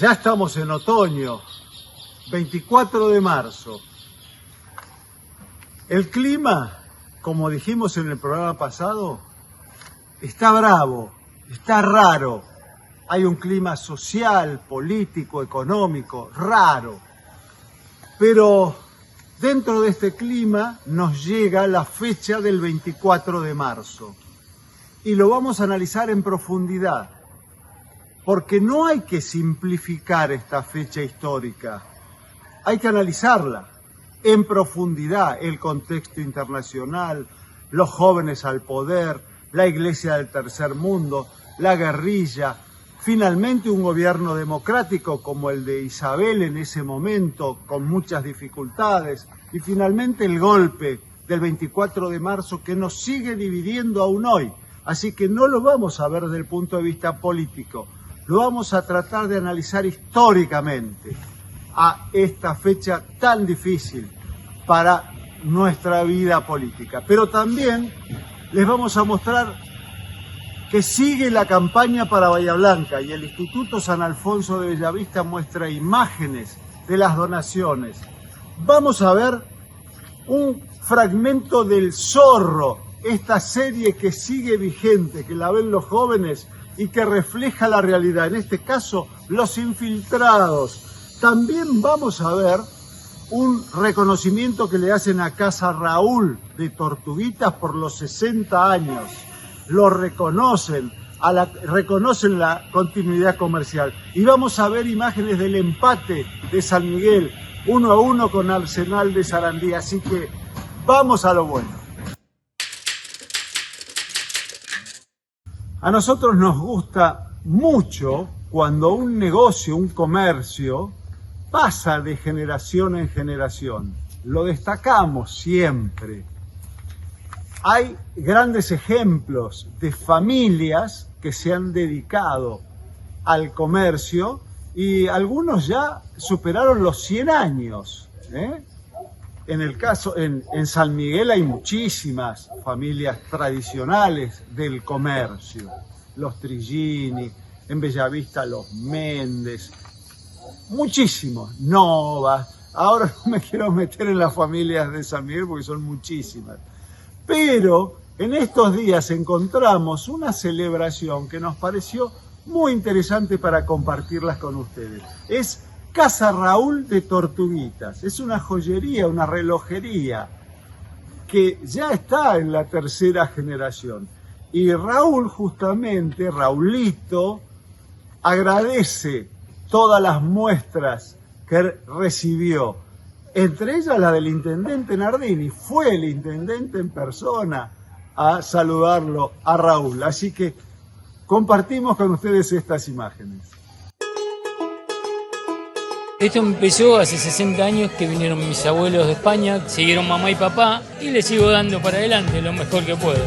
Ya estamos en otoño, 24 de marzo. El clima, como dijimos en el programa pasado, está bravo, está raro. Hay un clima social, político, económico, raro. Pero dentro de este clima nos llega la fecha del 24 de marzo. Y lo vamos a analizar en profundidad. Porque no hay que simplificar esta fecha histórica. Hay que analizarla en profundidad, el contexto internacional, los jóvenes al poder, la Iglesia del Tercer Mundo, la guerrilla, finalmente un gobierno democrático como el de Isabel en ese momento, con muchas dificultades, y finalmente el golpe del 24 de marzo que nos sigue dividiendo aún hoy. Así que no lo vamos a ver desde el punto de vista político, lo vamos a tratar de analizar históricamente a esta fecha tan difícil para nuestra vida política. Pero también les vamos a mostrar que sigue la campaña para Bahía Blanca y el Instituto San Alfonso de Bellavista muestra imágenes de las donaciones. Vamos a ver un fragmento del Zorro, esta serie que sigue vigente, que la ven los jóvenes y que refleja la realidad, en este caso los infiltrados. También vamos a ver un reconocimiento que le hacen a Casa Raúl de Tortuguitas por los 60 años. Lo reconocen, reconocen la continuidad comercial. Y vamos a ver imágenes del empate de San Miguel, 1-1 con Arsenal de Sarandí. Así que vamos a lo bueno. A nosotros nos gusta mucho cuando un negocio, un comercio, pasa de generación en generación. Lo destacamos siempre. Hay grandes ejemplos de familias que se han dedicado al comercio y algunos ya superaron los 100 años. En el caso, en San Miguel hay muchísimas familias tradicionales del comercio. Los Trigini, en Bellavista los Méndez, muchísimos, Novas. Ahora no me quiero meter en las familias de San Miguel porque son muchísimas. Pero en estos días encontramos una celebración que nos pareció muy interesante para compartirlas con ustedes. Es Casa Raúl de Tortuguitas. Es una joyería, una relojería que ya está en la tercera generación. Y Raúl, justamente, Raulito, agradece todas las muestras que recibió. Entre ellas la del intendente Nardini. Fue el intendente en persona a saludarlo a Raúl. Así que compartimos con ustedes estas imágenes. Esto empezó hace 60 años que vinieron mis abuelos de España, siguieron mamá y papá y les sigo dando para adelante lo mejor que puedo.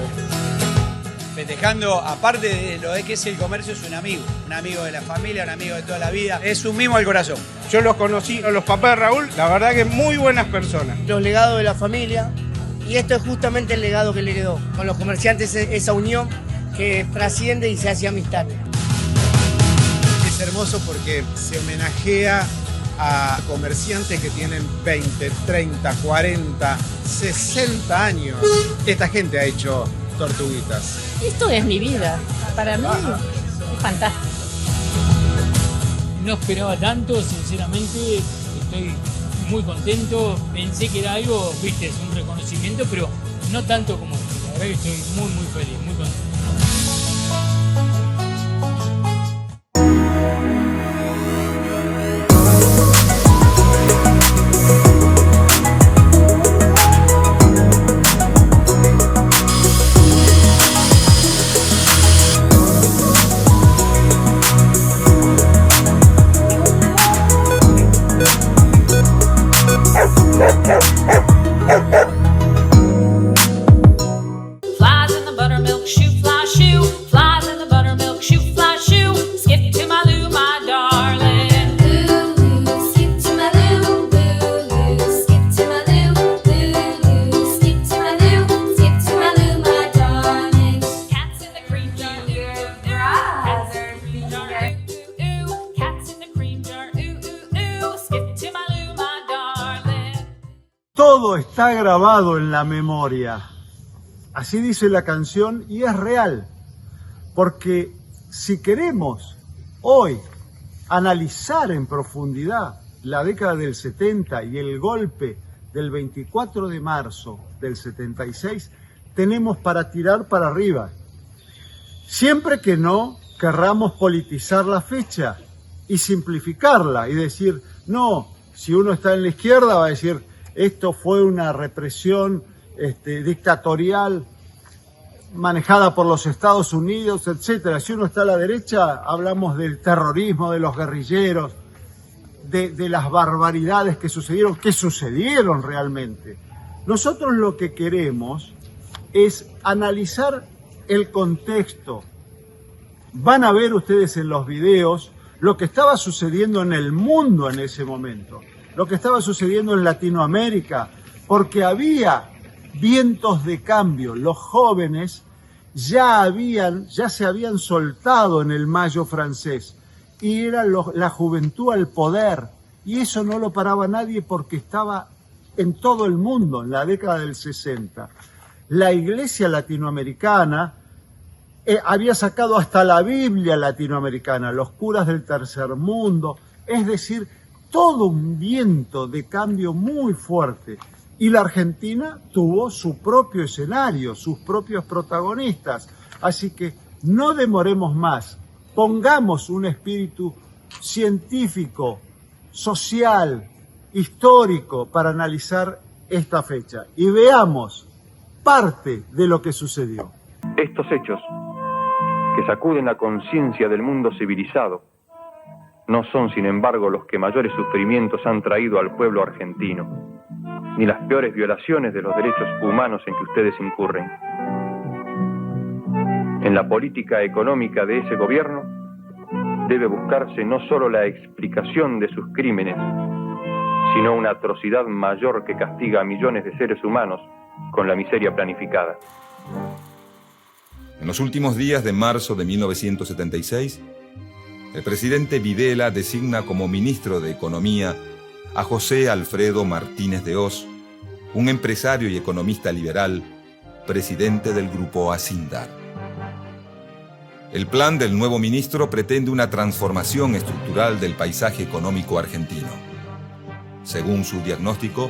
Festejando, aparte de lo de que es el comercio, es un amigo de la familia, un amigo de toda la vida, es un mimo al corazón. Yo los conocí, a los papás de Raúl, la verdad que muy buenas personas. Los legados de la familia, y esto es justamente el legado que le heredó. Con los comerciantes esa unión que trasciende y se hace amistad. Es hermoso porque se homenajea a comerciantes que tienen 20, 30, 40, 60 años. Esta gente ha hecho Tortuguitas. Esto es mi vida. Para mí es fantástico. No esperaba tanto, sinceramente, estoy muy contento. Pensé que era algo, viste, es un reconocimiento, pero no tanto como esto. La verdad que estoy muy, muy feliz, muy contento. Flies in the buttermilk shoe fly. todo está grabado en la memoria. Así dice la canción y es real. Porque si queremos hoy analizar en profundidad la década del 70 y el golpe del 24 de marzo del 76, tenemos para tirar para arriba. Siempre que no querramos politizar la fecha y simplificarla y decir, no, si uno está en la izquierda va a decir, esto fue una represión dictatorial manejada por los Estados Unidos, etcétera. Si uno está a la derecha, hablamos del terrorismo, de los guerrilleros, de las barbaridades que sucedieron realmente. Nosotros lo que queremos es analizar el contexto. Van a ver ustedes en los videos lo que estaba sucediendo en el mundo en ese momento, lo que estaba sucediendo en Latinoamérica, porque había vientos de cambio. Los jóvenes ya se habían soltado en el Mayo francés y era la juventud al poder, y eso no lo paraba nadie porque estaba en todo el mundo en la década del 60. La iglesia latinoamericana había sacado hasta la Biblia latinoamericana, los curas del tercer mundo, es decir, todo un viento de cambio muy fuerte. Y la Argentina tuvo su propio escenario, sus propios protagonistas. Así que no demoremos más, pongamos un espíritu científico, social, histórico para analizar esta fecha y veamos parte de lo que sucedió. Estos hechos, que sacuden la conciencia del mundo civilizado, no son, sin embargo, los que mayores sufrimientos han traído al pueblo argentino, ni las peores violaciones de los derechos humanos en que ustedes incurren. En la política económica de ese gobierno debe buscarse no solo la explicación de sus crímenes, sino una atrocidad mayor que castiga a millones de seres humanos con la miseria planificada. En los últimos días de marzo de 1976, el presidente Videla designa como ministro de Economía a José Alfredo Martínez de Hoz, un empresario y economista liberal, presidente del grupo Acindar. El plan del nuevo ministro pretende una transformación estructural del paisaje económico argentino. Según su diagnóstico,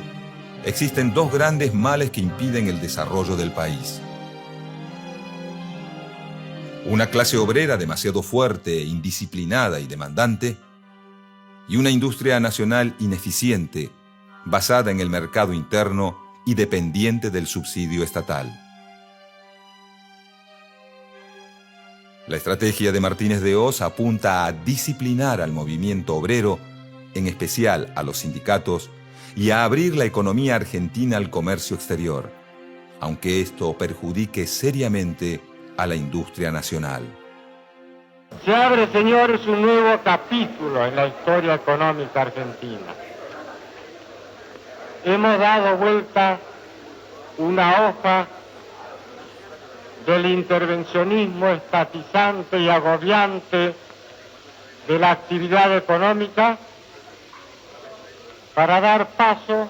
existen dos grandes males que impiden el desarrollo del país. Una clase obrera demasiado fuerte, indisciplinada y demandante, y una industria nacional ineficiente, basada en el mercado interno y dependiente del subsidio estatal. La estrategia de Martínez de Hoz apunta a disciplinar al movimiento obrero, en especial a los sindicatos, y a abrir la economía argentina al comercio exterior, aunque esto perjudique seriamente a la industria nacional. Se abre, señores, un nuevo capítulo en la historia económica argentina. Hemos dado vuelta una hoja del intervencionismo estatizante y agobiante de la actividad económica para dar paso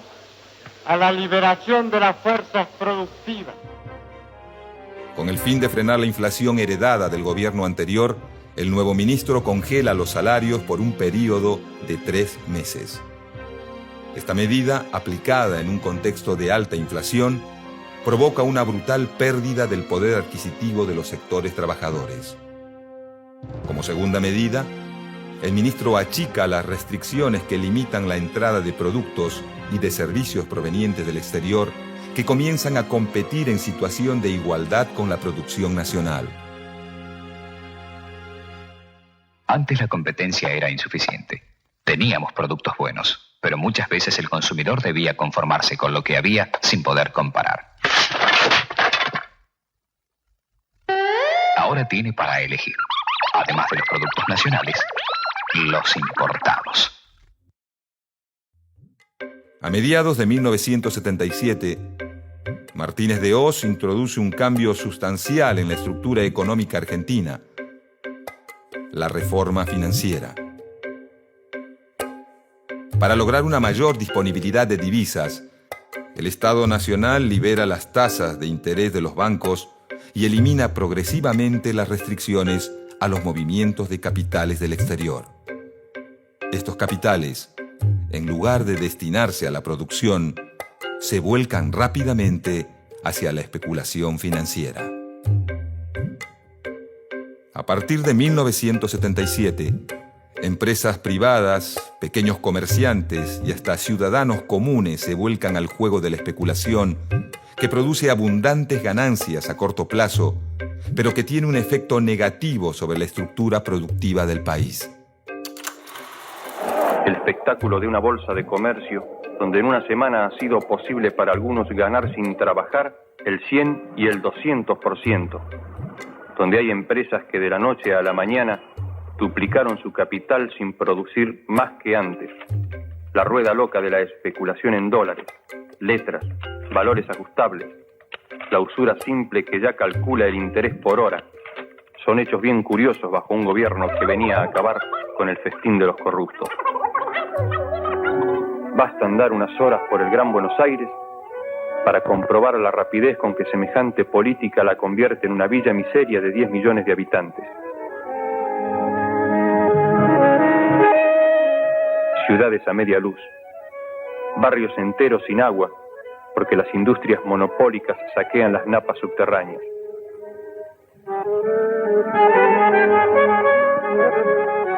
a la liberación de las fuerzas productivas. Con el fin de frenar la inflación heredada del gobierno anterior, el nuevo ministro congela los salarios por un periodo de 3 meses. Esta medida, aplicada en un contexto de alta inflación, provoca una brutal pérdida del poder adquisitivo de los sectores trabajadores. Como segunda medida, el ministro achica las restricciones que limitan la entrada de productos y de servicios provenientes del exterior que comienzan a competir en situación de igualdad con la producción nacional. Antes la competencia era insuficiente. Teníamos productos buenos, pero muchas veces el consumidor debía conformarse con lo que había sin poder comparar. Ahora tiene para elegir, además de los productos nacionales, los importados. A mediados de 1977, Martínez de Hoz introduce un cambio sustancial en la estructura económica argentina: la reforma financiera. Para lograr una mayor disponibilidad de divisas, El Estado Nacional libera las tasas de interés de los bancos y elimina progresivamente las restricciones a los movimientos de capitales del exterior. Estos capitales, en lugar de destinarse a la producción, se vuelcan rápidamente hacia la especulación financiera. A partir de 1977, empresas privadas, pequeños comerciantes y hasta ciudadanos comunes se vuelcan al juego de la especulación, que produce abundantes ganancias a corto plazo, pero que tiene un efecto negativo sobre la estructura productiva del país. El espectáculo de una bolsa de comercio, donde en una semana ha sido posible para algunos ganar sin trabajar el 100 y el 200%, donde hay empresas que de la noche a la mañana duplicaron su capital sin producir más que antes. La rueda loca de la especulación en dólares, letras, valores ajustables, la usura simple que ya calcula el interés por hora, son hechos bien curiosos bajo un gobierno que venía a acabar con el festín de los corruptos. Basta andar unas horas por el Gran Buenos Aires para comprobar la rapidez con que semejante política la convierte en una villa miseria de 10 millones de habitantes. Ciudades a media luz, barrios enteros sin agua, porque las industrias monopólicas saquean las napas subterráneas.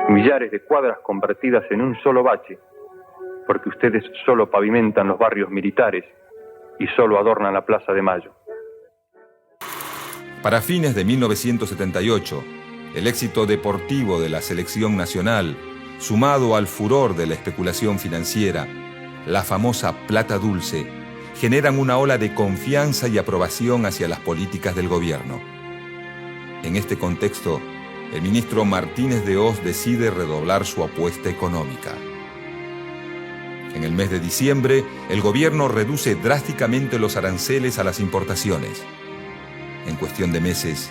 Millares de cuadras convertidas en un solo bache, porque ustedes solo pavimentan los barrios militares y solo adornan la Plaza de Mayo. Para fines de 1978, el éxito deportivo de la selección nacional, sumado al furor de la especulación financiera, la famosa plata dulce, generan una ola de confianza y aprobación hacia las políticas del gobierno. En este contexto, el ministro Martínez de Hoz decide redoblar su apuesta económica. En el mes de diciembre, el gobierno reduce drásticamente los aranceles a las importaciones. En cuestión de meses,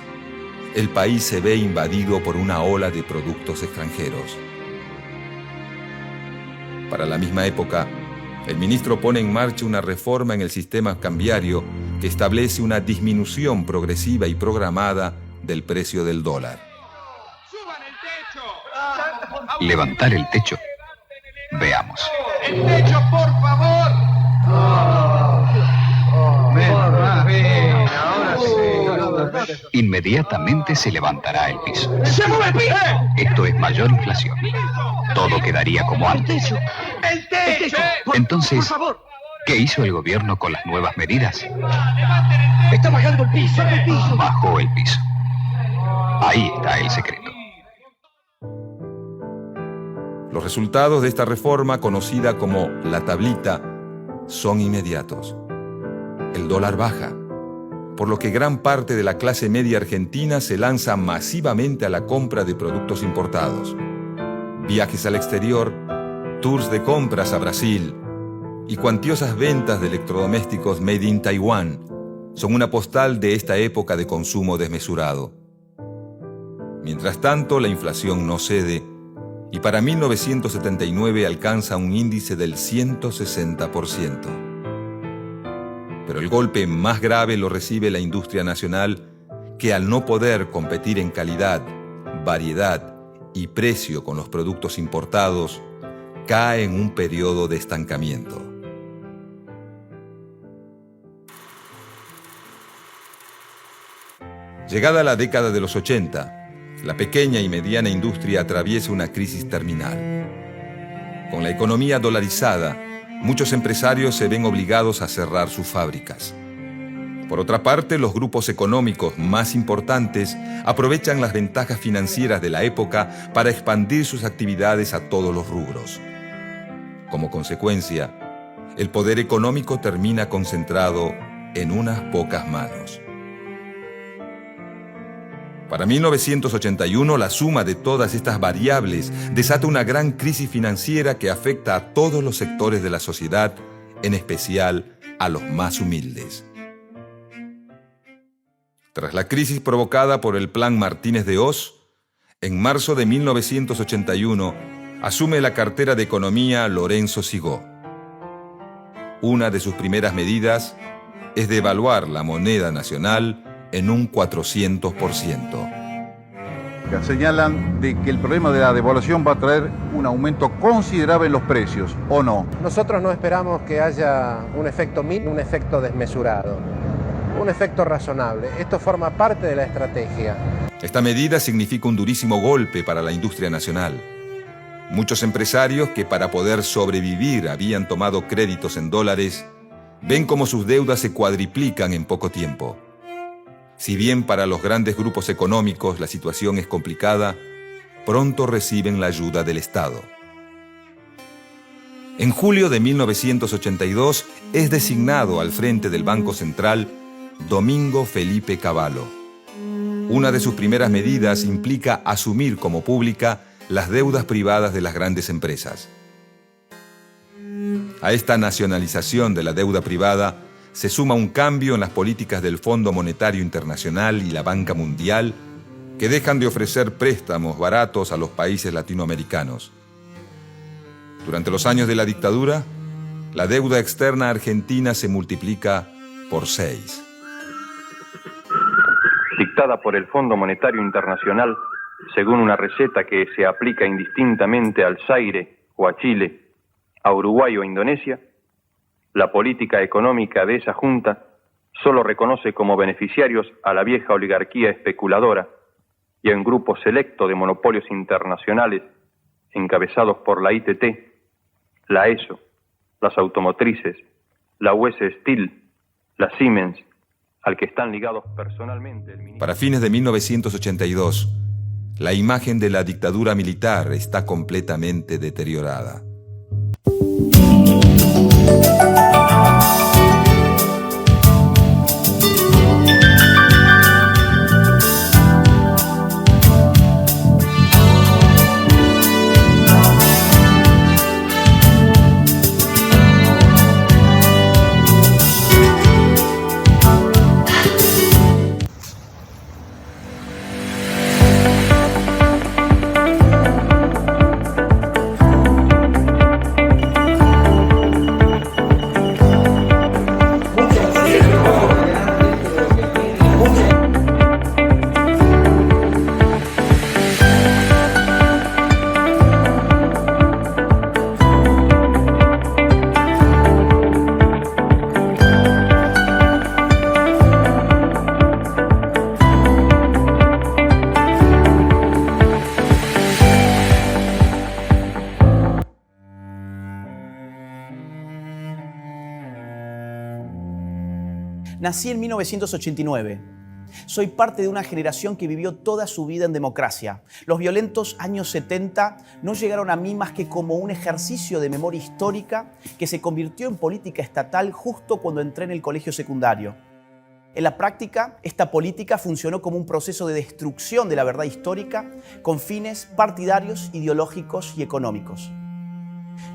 el país se ve invadido por una ola de productos extranjeros. Para la misma época, el ministro pone en marcha una reforma en el sistema cambiario que establece una disminución progresiva y programada del precio del dólar. Levantar el techo. Veamos. ¡El techo, por favor! Inmediatamente se levantará el piso. ¡Se mueve el piso! Esto es mayor inflación. Todo quedaría como antes. ¡El techo! Entonces, por favor. ¿Qué hizo el gobierno con las nuevas medidas? Está bajando el piso. Bajó el piso. Ahí está el secreto. Los resultados de esta reforma, conocida como la tablita, son inmediatos. El dólar baja, por lo que gran parte de la clase media argentina se lanza masivamente a la compra de productos importados. Viajes al exterior, tours de compras a Brasil y cuantiosas ventas de electrodomésticos made in Taiwán son una postal de esta época de consumo desmesurado. Mientras tanto, la inflación no cede y para 1979 alcanza un índice del 160%. Pero el golpe más grave lo recibe la industria nacional, que al no poder competir en calidad, variedad y precio con los productos importados, cae en un periodo de estancamiento. Llegada la década de los 80, la pequeña y mediana industria atraviesa una crisis terminal. Con la economía dolarizada, muchos empresarios se ven obligados a cerrar sus fábricas. Por otra parte, los grupos económicos más importantes aprovechan las ventajas financieras de la época para expandir sus actividades a todos los rubros. Como consecuencia, el poder económico termina concentrado en unas pocas manos. Para 1981, la suma de todas estas variables desata una gran crisis financiera que afecta a todos los sectores de la sociedad, en especial a los más humildes. Tras la crisis provocada por el Plan Martínez de Hoz, en marzo de 1981 asume la cartera de Economía Lorenzo Sigó. Una de sus primeras medidas es devaluar la moneda nacional en un 400%. Señalan de que el problema de la devaluación va a traer un aumento considerable en los precios, ¿o no? Nosotros no esperamos que haya un efecto mínimo, un efecto desmesurado, un efecto razonable. Esto forma parte de la estrategia. Esta medida significa un durísimo golpe para la industria nacional. Muchos empresarios que para poder sobrevivir habían tomado créditos en dólares, ven cómo sus deudas se cuadriplican en poco tiempo. Si bien para los grandes grupos económicos la situación es complicada, pronto reciben la ayuda del Estado. En julio de 1982 es designado al frente del Banco Central Domingo Felipe Cavallo. Una de sus primeras medidas implica asumir como pública las deudas privadas de las grandes empresas. A esta nacionalización de la deuda privada se suma un cambio en las políticas del Fondo Monetario Internacional y la Banca Mundial, que dejan de ofrecer préstamos baratos a los países latinoamericanos. Durante los años de la dictadura, la deuda externa argentina se multiplica por 6. Dictada por el Fondo Monetario Internacional, según una receta que se aplica indistintamente al Zaire o a Chile, a Uruguay o a Indonesia, la política económica de esa junta solo reconoce como beneficiarios a la vieja oligarquía especuladora y a un grupo selecto de monopolios internacionales encabezados por la ITT, la ESO, las automotrices, la US Steel, la Siemens, al que están ligados personalmente el ministro. Para fines de 1982, la imagen de la dictadura militar está completamente deteriorada. Nací en 1989. Soy parte de una generación que vivió toda su vida en democracia. Los violentos años 70 no llegaron a mí más que como un ejercicio de memoria histórica que se convirtió en política estatal justo cuando entré en el colegio secundario. En la práctica, esta política funcionó como un proceso de destrucción de la verdad histórica con fines partidarios, ideológicos y económicos.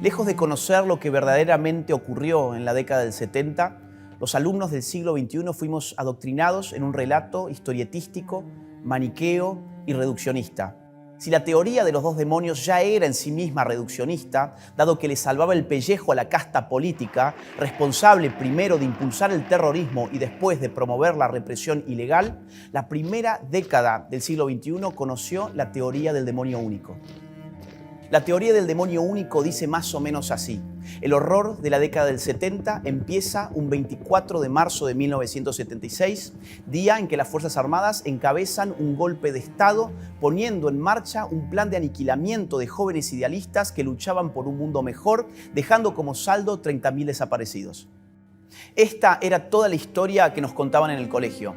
Lejos de conocer lo que verdaderamente ocurrió en la década del 70, los alumnos del siglo XXI fuimos adoctrinados en un relato historietístico, maniqueo y reduccionista. Si la teoría de los dos demonios ya era en sí misma reduccionista, dado que le salvaba el pellejo a la casta política, responsable primero de impulsar el terrorismo y después de promover la represión ilegal, la primera década del siglo XXI conoció la teoría del demonio único. La teoría del demonio único dice más o menos así. El horror de la década del 70 empieza un 24 de marzo de 1976, día en que las Fuerzas Armadas encabezan un golpe de Estado, poniendo en marcha un plan de aniquilamiento de jóvenes idealistas que luchaban por un mundo mejor, dejando como saldo 30.000 desaparecidos. Esta era toda la historia que nos contaban en el colegio.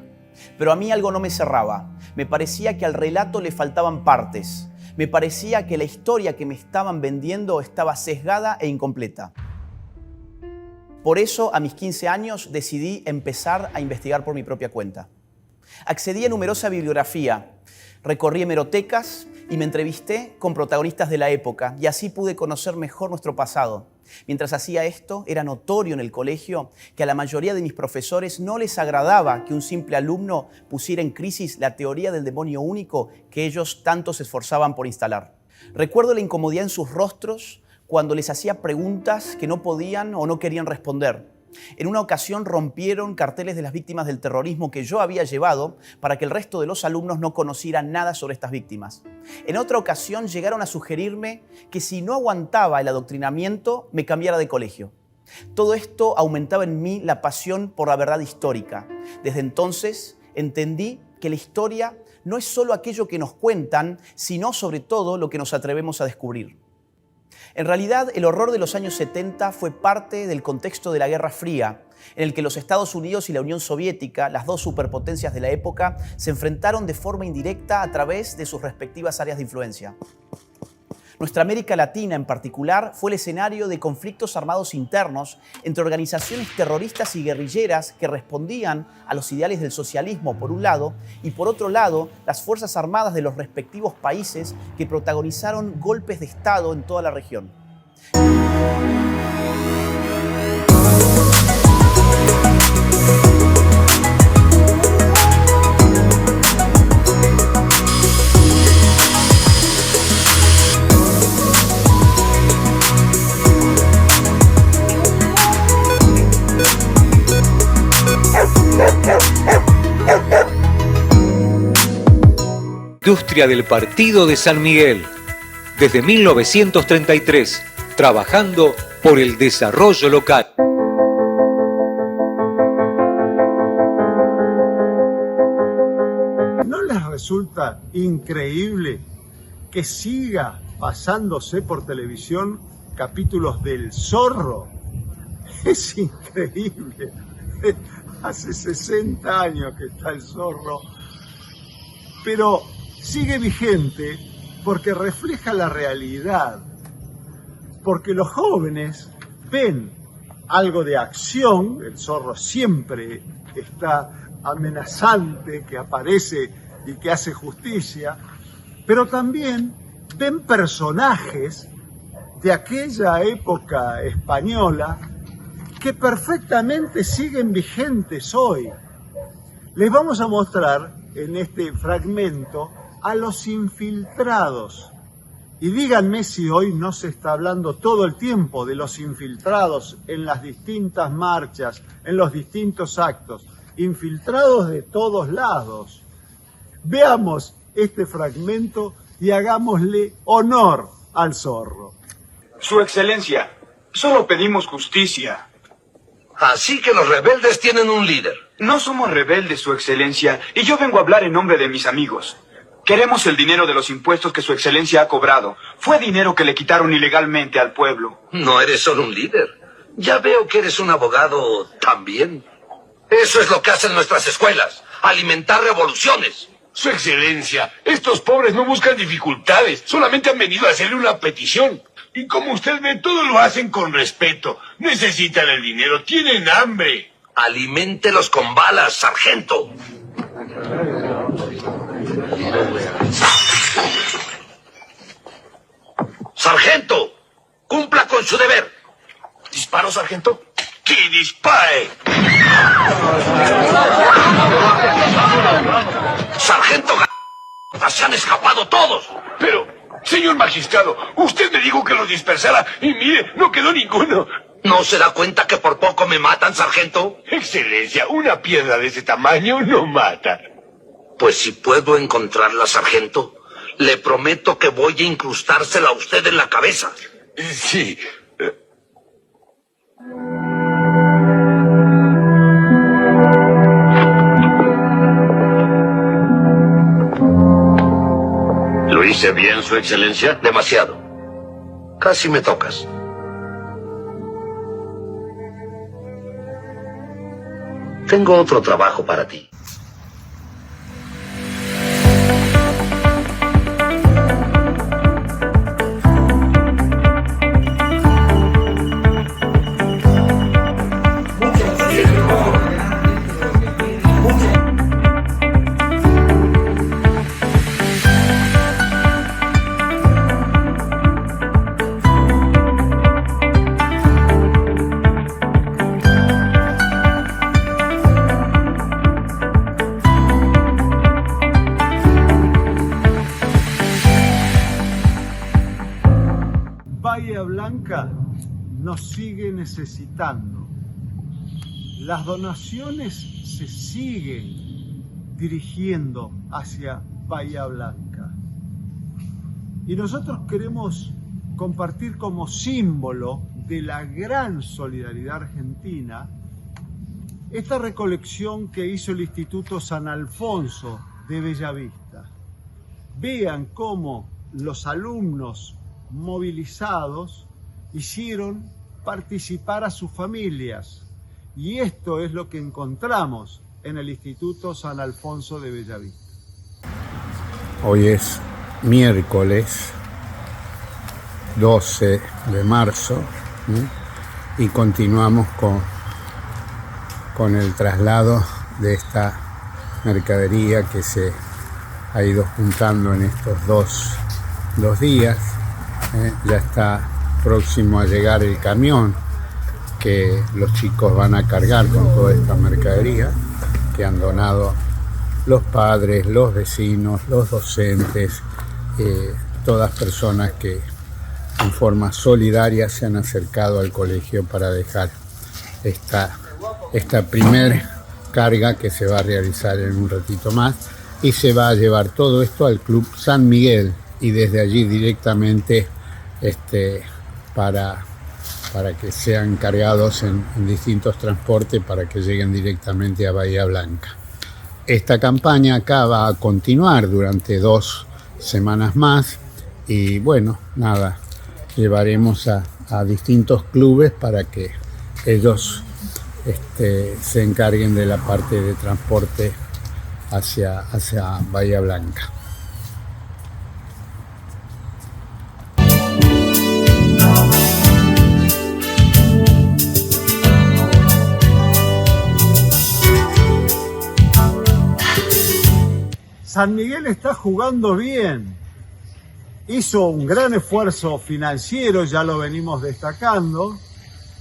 Pero a mí algo no me cerraba. Me parecía que al relato le faltaban partes. Me parecía que la historia que me estaban vendiendo estaba sesgada e incompleta. Por eso, a mis 15 años, decidí empezar a investigar por mi propia cuenta. Accedí a numerosa bibliografía, recorrí hemerotecas y me entrevisté con protagonistas de la época y así pude conocer mejor nuestro pasado. Mientras hacía esto, era notorio en el colegio que a la mayoría de mis profesores no les agradaba que un simple alumno pusiera en crisis la teoría del demonio único que ellos tanto se esforzaban por instalar. Recuerdo la incomodidad en sus rostros cuando les hacía preguntas que no podían o no querían responder. En una ocasión rompieron carteles de las víctimas del terrorismo que yo había llevado para que el resto de los alumnos no conocieran nada sobre estas víctimas. En otra ocasión llegaron a sugerirme que si no aguantaba el adoctrinamiento, me cambiara de colegio. Todo esto aumentaba en mí la pasión por la verdad histórica. Desde entonces entendí que la historia no es solo aquello que nos cuentan, sino sobre todo lo que nos atrevemos a descubrir. En realidad, el horror de los años 70 fue parte del contexto de la Guerra Fría, en el que los Estados Unidos y la Unión Soviética, las dos superpotencias de la época, se enfrentaron de forma indirecta a través de sus respectivas áreas de influencia. Nuestra América Latina, en particular, fue el escenario de conflictos armados internos entre organizaciones terroristas y guerrilleras que respondían a los ideales del socialismo, por un lado, y por otro lado, las Fuerzas Armadas de los respectivos países que protagonizaron golpes de Estado en toda la región. Industria del Partido de San Miguel, desde 1933, trabajando por el desarrollo local. ¿No les resulta increíble que siga pasándose por televisión capítulos del Zorro? Es increíble. Hace 60 años que está el Zorro, pero sigue vigente porque refleja la realidad, porque los jóvenes ven algo de acción. El Zorro siempre está amenazante, que aparece y que hace justicia, pero también ven personajes de aquella época española que perfectamente siguen vigentes hoy. Les vamos a mostrar en este fragmento a los infiltrados. Y díganme si hoy no se está hablando todo el tiempo de los infiltrados en las distintas marchas, en los distintos actos. Infiltrados de todos lados. Veamos este fragmento y hagámosle honor al Zorro. Su Excelencia, solo pedimos justicia. Así que los rebeldes tienen un líder. No somos rebeldes, Su Excelencia, y yo vengo a hablar en nombre de mis amigos. Queremos el dinero de los impuestos que Su Excelencia ha cobrado. Fue dinero que le quitaron ilegalmente al pueblo. No eres solo un líder. Ya veo que eres un abogado también. Eso es lo que hacen nuestras escuelas, alimentar revoluciones. Su Excelencia, estos pobres no buscan dificultades, solamente han venido a hacerle una petición. Y como usted ve, todo lo hacen con respeto. Necesitan el dinero, tienen hambre. Aliméntelos con balas, sargento. Sargento, cumpla con su deber. ¿Disparo, sargento? ¡Que dispare! Sargento, se han escapado todos. Pero, señor magistrado, usted me dijo que los dispersara y mire, no quedó ninguno. ¿No se da cuenta que por poco me matan, sargento? Excelencia, una piedra de ese tamaño no mata. Pues si puedo encontrarla, sargento, le prometo que voy a incrustársela a usted en la cabeza. Sí. ¿Lo hice bien, Su Excelencia? Demasiado. Casi me tocas. Tengo otro trabajo para ti. nos sigue necesitando. Las donaciones se siguen dirigiendo hacia Bahía Blanca. Y nosotros queremos compartir como símbolo de la gran solidaridad argentina esta recolección que hizo el Instituto San Alfonso de Bellavista. Vean cómo los alumnos movilizados hicieron participar a sus familias. Y esto es lo que encontramos en el Instituto San Alfonso de Bellavista. Hoy es miércoles 12 de marzo y continuamos con el traslado de esta mercadería que se ha ido juntando en estos dos días. Ya está próximo a llegar el camión que los chicos van a cargar con toda esta mercadería que han donado los padres, los vecinos, los docentes, todas personas que en forma solidaria se han acercado al colegio para dejar esta primer carga que se va a realizar en un ratito más, y se va a llevar todo esto al Club San Miguel y desde allí directamente para que sean cargados en distintos transportes para que lleguen directamente a Bahía Blanca. Esta campaña acá va a continuar durante 2 semanas más y bueno, nada, llevaremos a distintos clubes para que ellos se encarguen de la parte de transporte hacia Bahía Blanca. San Miguel está jugando bien. Hizo un gran esfuerzo financiero, ya lo venimos destacando,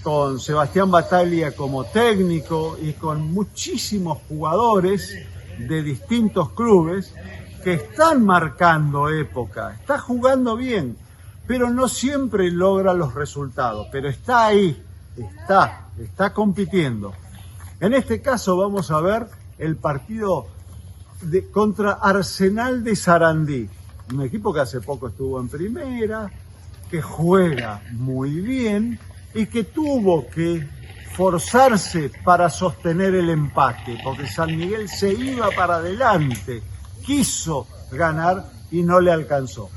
con Sebastián Battaglia como técnico y con muchísimos jugadores de distintos clubes que están marcando época. Está jugando bien, pero no siempre logra los resultados, pero está ahí, está compitiendo. En este caso vamos a ver el partido contra Arsenal de Sarandí, un equipo que hace poco estuvo en primera, que juega muy bien y que tuvo que forzarse para sostener el empate, porque San Miguel se iba para adelante, quiso ganar y no le alcanzó.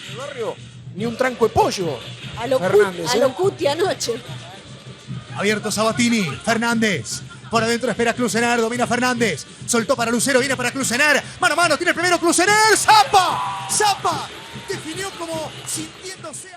El barrio, ni un tranco de pollo. A lo Cuti anoche. Abierto Sabatini, Fernández. Por adentro espera Clusenar, domina Fernández. Soltó para Lucero, viene para Clusenar. Mano a mano, tiene el primero Clusenar. ¡Zapa! ¡Zapa! Definió como sintiéndose...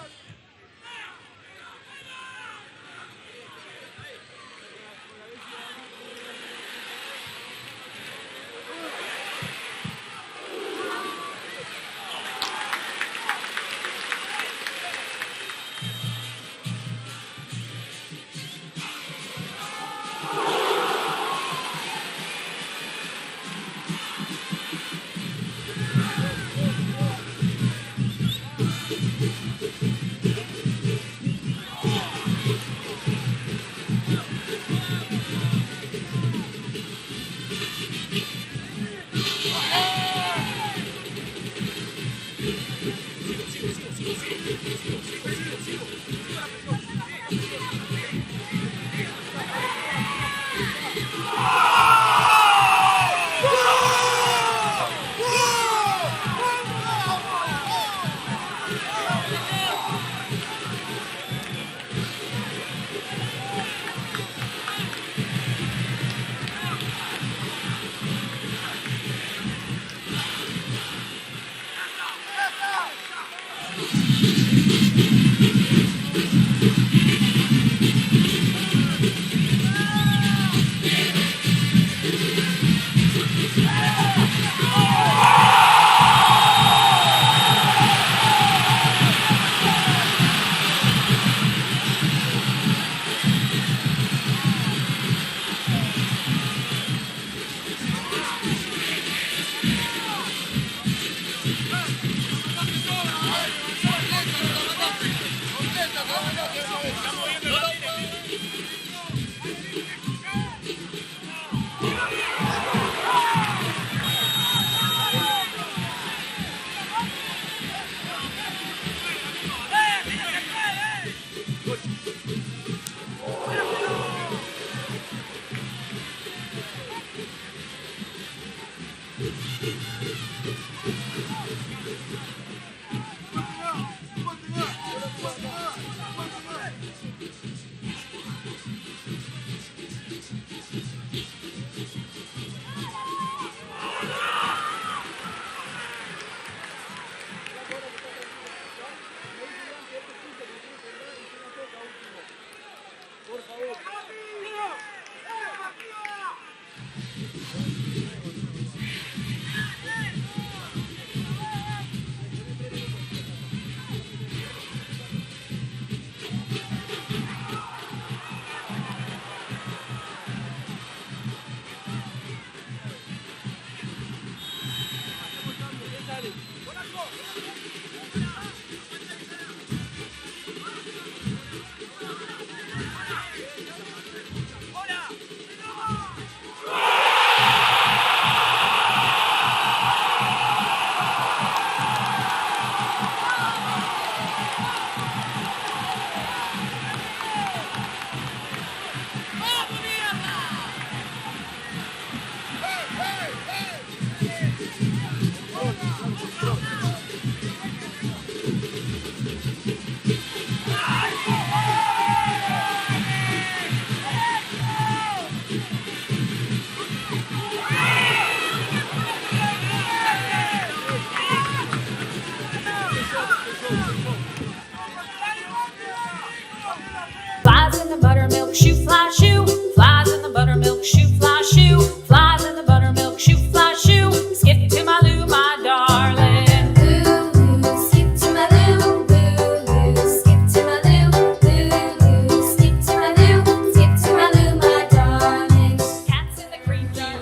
Flies in the buttermilk shoe fly shoe. Flies in the buttermilk shoe fly shoe. Flies in the buttermilk shoe fly shoe. Skip to my Lou, my darling. Lou, skip to my Lou. Lou, skip to my Lou. Lou, skip to my Lou. Skip to my Lou, my darling. Cats in the cream jar.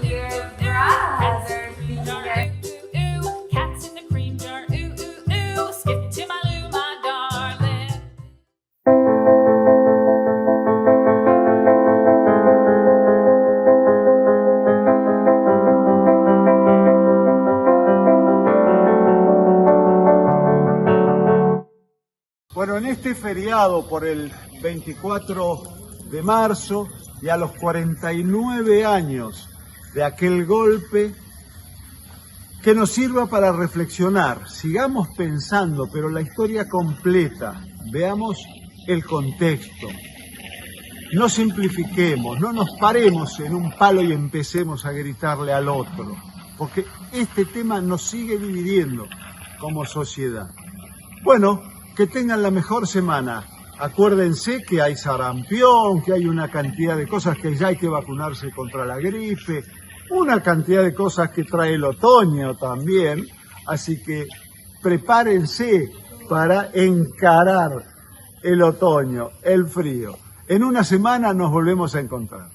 Cats in the cream jar. Cats in the cream jar. Skip to my Lou, my darling. Bueno, en este feriado por el 24 de marzo y a los 49 años de aquel golpe, que nos sirva para reflexionar, sigamos pensando, pero la historia completa, veamos el contexto. No simplifiquemos, no nos paremos en un palo y empecemos a gritarle al otro, porque este tema nos sigue dividiendo como sociedad. Bueno, que tengan la mejor semana. Acuérdense que hay sarampión, que hay una cantidad de cosas, que ya hay que vacunarse contra la gripe, una cantidad de cosas que trae el otoño también, así que prepárense para encarar el otoño, el frío. En una semana nos volvemos a encontrar.